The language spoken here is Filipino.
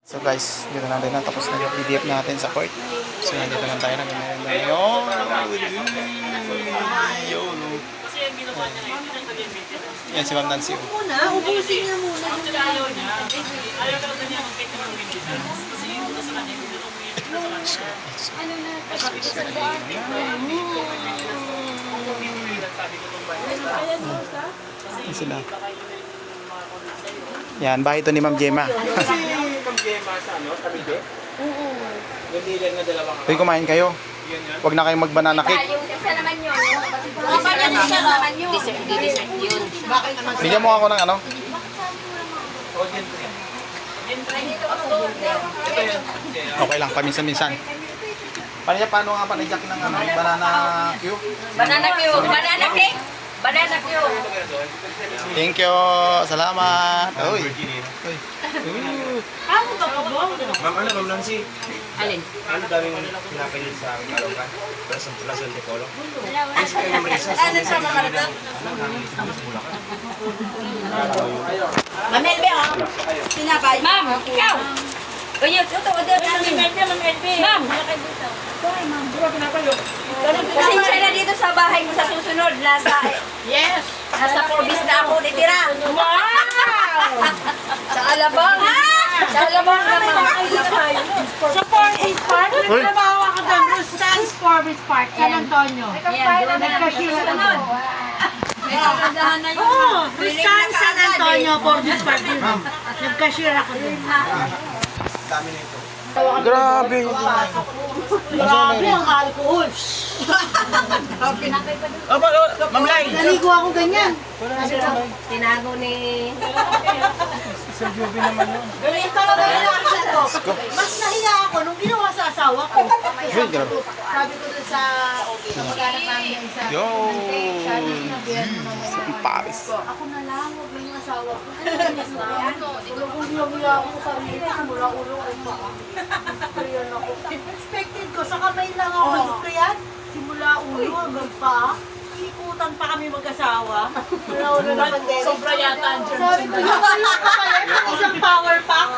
So guys, dito natin na tapos na yung PDF natin sa court. So nandito lang tayo na ngayon. Yan si Ma'am Nancy. Muna, ubusin niya muna. Yan sila. Yan, bahay ito ni Ma'am Gemma. Uy, kumain kayo. Huwag na kayong mag-banana cake. Yung isa naman yun. Yung isa naman yun. Dessert yun. Bigyan mo ako ng ano. Okay lang, paminsan-minsan. Paano nga panajak ng ano, banana Q? Banana Q. Banana cake. Banana Q. Thank you. Salamat. Uy. Ano ba ka ba? Ma'am Nancy, Alin? ano daming pinapilit sa Caloocan? Plus Antipolo? Yes, kayo Ma'am Risa. Ano sa mga karito? Mamelbe, oh. Sinabay. Ma'am, ikaw. Uy, ito, order namin. Ma'am. Pasensya na dito sa bahay mo sa susunod. Yes. Nasa Forbes na ako ditira. Wow! Sa Alabang. Sa Alabang naman. Sa Forbes Park, nagtrabaho ako doon. Rustan's Forbes Park, San Antonio. Nagkashira ako doon. May kagandahan na yun. Oo, Rustan's San Antonio, Forbes Park. Nagkashira ako doon. Dami na ito. Grabe. Grabe ang alcohol. Ma'am Lai! Naligo ako ganyan. Tinago ni... Ganyan talaga yung action ko. Mas nahiya ako nung ginawa sa asawa ko. Uy, grabe. Sabi ko dun sa kamag-anak namin na isa. Yo. Sabi ko na Sa Paris. ako na lang, huwag mo yung asawa ko. Tulog-ulo ako sa sarili, simula ulo ay paa. Sprayan ako. Expected ko, sa kamay lang ako sprayan. Simula ulo hanggang paa. Ikutan pa kami mag-asawa. Wala na pandemic. Sobra yata. Sabi ko, yung isang power pack.